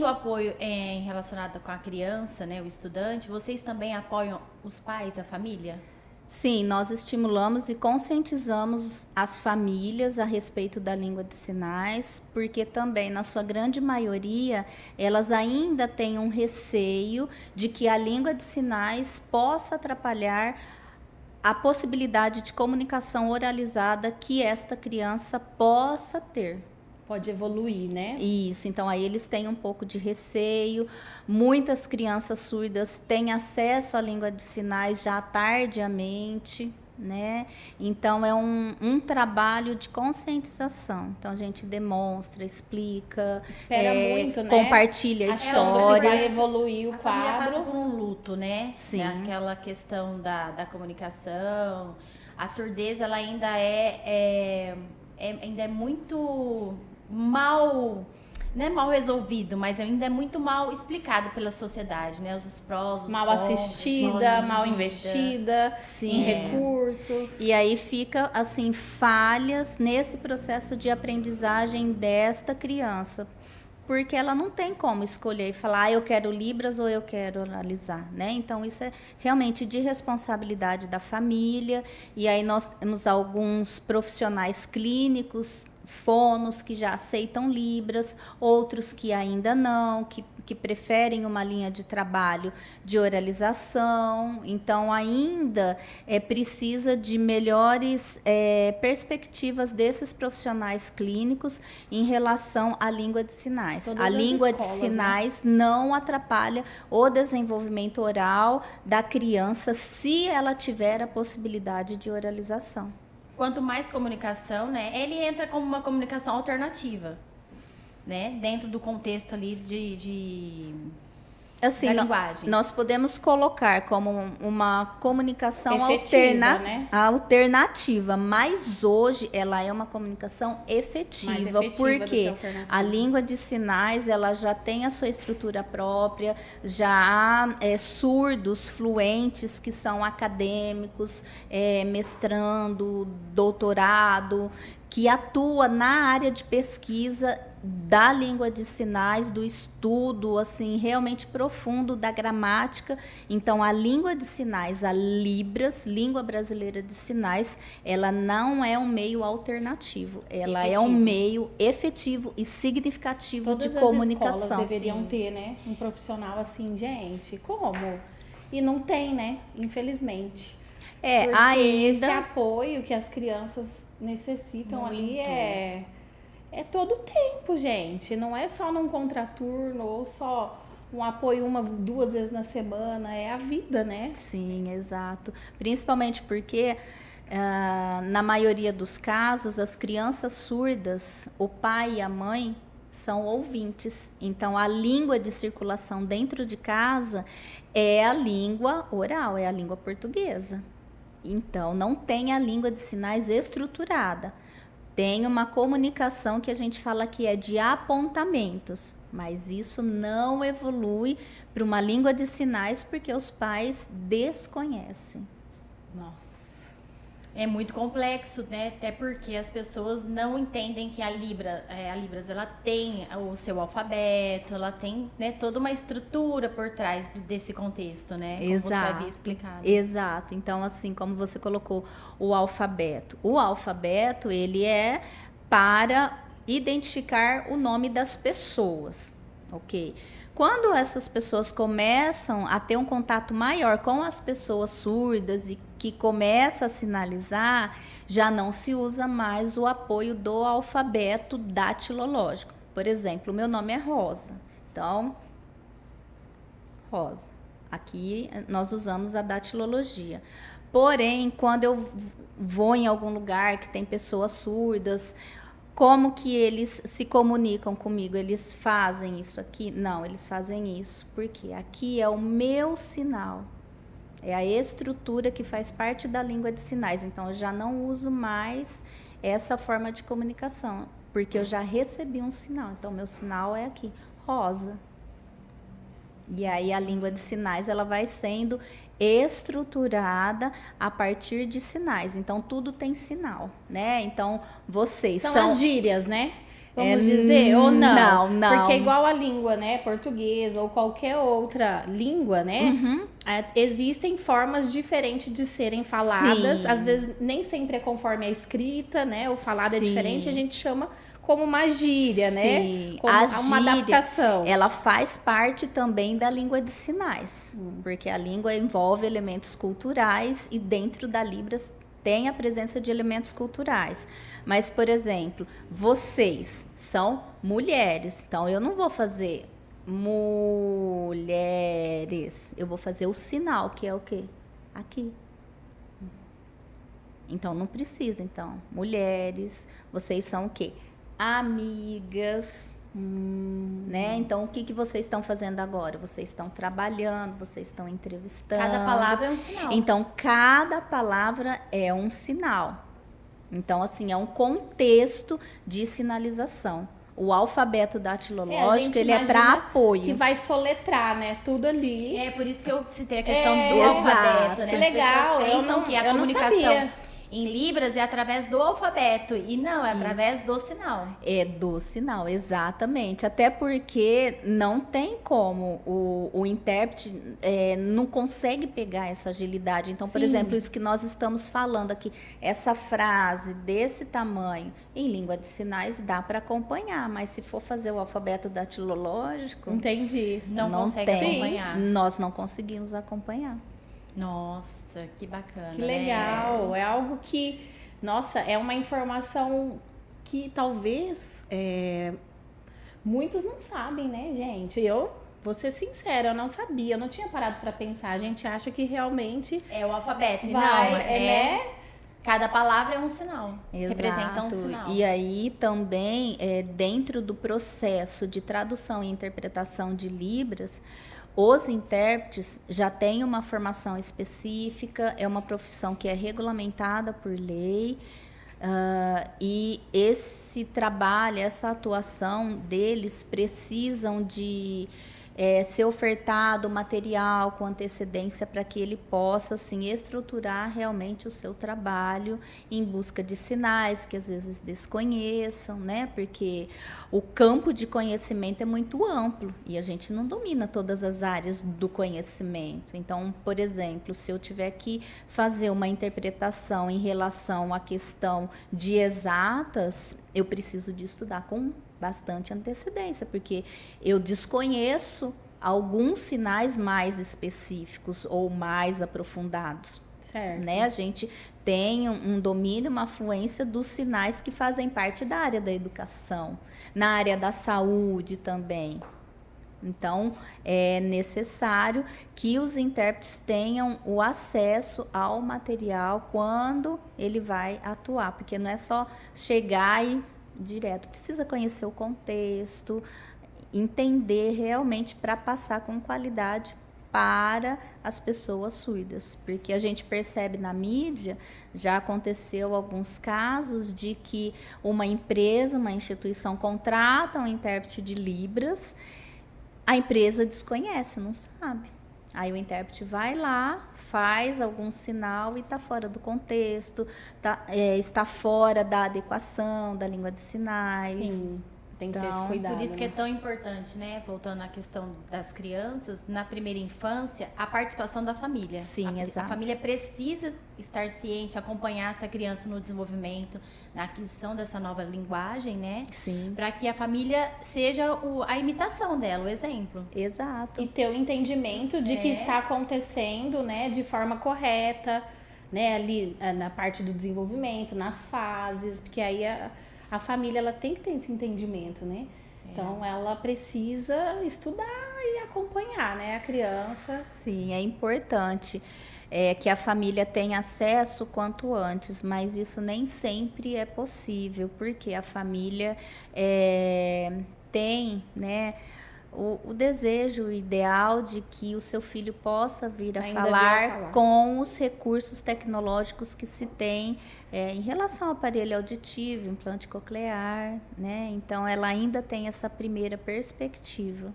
do apoio relacionado com a criança, né, o estudante, vocês também apoiam os pais, a família? Sim, nós estimulamos e conscientizamos as famílias a respeito da língua de sinais, porque também, na sua grande maioria, elas ainda têm um receio de que a língua de sinais possa atrapalhar a possibilidade de comunicação oralizada que esta criança possa ter. Pode evoluir, né? Isso, então aí eles têm um pouco de receio. Muitas crianças surdas têm acesso à língua de sinais já tardiamente, né? Então é um trabalho de conscientização. Então a gente demonstra, explica, Espera muito, né? compartilha Achando que histórias. vai evoluir o A família passa quadro. por um luto, né? Sim. Aquela questão da comunicação. A surdez, ela ainda ainda é muito mal, não é mal resolvido, mas ainda é muito mal explicado pela sociedade, né? Os prós, os Mal contras, assistida, mal investida Sim. em recursos. E aí fica assim falhas nesse processo de aprendizagem desta criança, porque ela não tem como escolher e falar, eu quero Libras ou eu quero analisar, né? Então isso é realmente de responsabilidade da família. E aí nós temos alguns profissionais clínicos, fonos, que já aceitam Libras, outros que ainda não, que preferem uma linha de trabalho de oralização. Então ainda precisa de melhores perspectivas desses profissionais clínicos em relação à língua de sinais. Todas A as língua escolas, de sinais, né, não atrapalha o desenvolvimento oral da criança se ela tiver a possibilidade de oralização. Quanto mais comunicação, né? Ele entra como uma comunicação alternativa, né? Dentro do contexto ali Assim, da linguagem. Nós podemos colocar como uma comunicação Efetiva, né? alternativa, mas hoje ela é uma comunicação efetiva, Mais efetiva do que porque alternativa. a língua de sinais ela já tem a sua estrutura própria, já há surdos fluentes que são acadêmicos, mestrando, doutorado, que atua na área de pesquisa da língua de sinais, do estudo assim realmente profundo da gramática. Então a língua de sinais, a Libras, língua brasileira de sinais, ela não é um meio alternativo, ela é um meio efetivo e significativo Todas de as comunicação. escolas deveriam ter, né? Um profissional assim, gente. Como? E não tem, né? Infelizmente. Porque esse ainda apoio que as crianças necessitam Muito. ali é todo o tempo, gente. Não é só num contraturno ou só um apoio 1, 2 vezes na semana. É a vida, né? Sim, exato. Principalmente porque, na maioria dos casos, as crianças surdas, o pai e a mãe são ouvintes. Então, a língua de circulação dentro de casa é a língua oral, é a língua portuguesa. Então, não tem a língua de sinais estruturada. Tem uma comunicação que a gente fala que é de apontamentos, mas isso não evolui para uma língua de sinais porque os pais desconhecem. Nossa. É muito complexo, né? Até porque as pessoas não entendem que a Libras ela tem o seu alfabeto, ela tem, né, toda uma estrutura por trás desse contexto, né? Como você havia explicado. Exato. Então, assim, como você colocou o alfabeto. O alfabeto, ele é para identificar o nome das pessoas, ok? Quando essas pessoas começam a ter um contato maior com as pessoas surdas e que começa a sinalizar, já não se usa mais o apoio do alfabeto datilológico. Por exemplo, o meu nome é Rosa. Então, Rosa. Aqui nós usamos a datilologia. Porém, quando eu vou em algum lugar que tem pessoas surdas, como que eles se comunicam comigo? Eles fazem isso aqui? Não, eles fazem isso. Porque aqui é o meu sinal. É a estrutura que faz parte da língua de sinais. Então, eu já não uso mais essa forma de comunicação, porque eu já recebi um sinal. Então, meu sinal é aqui, rosa. E aí, a língua de sinais, ela vai sendo estruturada a partir de sinais. Então, tudo tem sinal, né? Então, vocês São as gírias, né? vamos dizer, ou não? Não. Porque igual a língua, né, português ou qualquer outra língua, né, existem formas diferentes de serem faladas. Sim. Às vezes nem sempre é conforme a escrita, né, o falado é Sim. diferente, a gente chama como uma gíria, né? Sim. Como A uma gíria, adaptação. ela faz parte também da língua de sinais, porque a língua envolve elementos culturais e dentro da Libras tem a presença de elementos culturais. Mas, por exemplo, vocês são mulheres, então eu não vou fazer mulheres, eu vou fazer o sinal, que é o quê? Aqui. Então não precisa, então. Mulheres, vocês são o quê? Amigas, né? Então o que vocês estão fazendo agora? Vocês estão trabalhando, vocês estão entrevistando. Cada palavra é um sinal. Então cada palavra é um sinal. Então assim, é um contexto de sinalização. O alfabeto datilológico, ele é para apoio. Que vai soletrar, né? Tudo ali. É por isso que eu citei a questão do exato. alfabeto, né? Que As legal. pessoas pensam que a eu não comunicação sabia. em Libras é através do alfabeto. E não, é através do sinal. É do sinal, exatamente. Até porque não tem como o intérprete não consegue pegar essa agilidade. Então, por Sim. exemplo, isso que nós estamos falando aqui, essa frase desse tamanho, em língua de sinais dá para acompanhar, mas se for fazer o alfabeto datilológico, Entendi. Não consegue tem. acompanhar. Nós não conseguimos acompanhar. Nossa, que bacana. Que legal. É algo que, nossa, é uma informação que talvez muitos não sabem, né, gente? Eu vou ser sincera, eu não sabia, eu não tinha parado para pensar. A gente acha que realmente É o alfabeto. vai, não, né? Cada palavra é um sinal. Exato. Representa um sinal. E aí também, dentro do processo de tradução e interpretação de Libras, os intérpretes já têm uma formação específica, é uma profissão que é regulamentada por lei, e esse trabalho, essa atuação deles precisam de ser ofertado material com antecedência para que ele possa assim, estruturar realmente o seu trabalho em busca de sinais que às vezes desconheçam, né? Porque o campo de conhecimento é muito amplo e a gente não domina todas as áreas do conhecimento. Então, por exemplo, se eu tiver que fazer uma interpretação em relação à questão de exatas, eu preciso de estudar com bastante antecedência, porque eu desconheço alguns sinais mais específicos ou mais aprofundados. Certo. Né? A gente tem um domínio, uma fluência dos sinais que fazem parte da área da educação, na área da saúde também. Então, é necessário que os intérpretes tenham o acesso ao material quando ele vai atuar, porque não é só chegar e direto, precisa conhecer o contexto, entender realmente para passar com qualidade para as pessoas surdas, porque a gente percebe na mídia, já aconteceu alguns casos de que uma empresa, uma instituição contrata um intérprete de Libras, a empresa desconhece, não sabe. Aí o intérprete vai lá, faz algum sinal e está fora do contexto, está fora da adequação da língua de sinais. Sim, tem que ter esse Então, cuidado. Por isso que é né? tão importante, né? Voltando à questão das crianças, na primeira infância, a participação da família. Sim, A exato. família precisa estar ciente, acompanhar essa criança no desenvolvimento, na aquisição dessa nova linguagem, né? Sim, Para que a família seja a imitação dela, o exemplo. exato. E ter o entendimento de que está acontecendo, né, de forma correta, né, ali na parte do desenvolvimento, nas fases, porque aí a família ela tem que ter esse entendimento, né? Então ela precisa estudar e acompanhar, né, a criança. Sim, é importante que a família tenha acesso quanto antes, mas isso nem sempre é possível, porque a família tem, né, o desejo ideal de que o seu filho possa vir a Ainda falar com os recursos tecnológicos que se tem em relação ao aparelho auditivo, implante coclear, né? Então, ela ainda tem essa primeira perspectiva.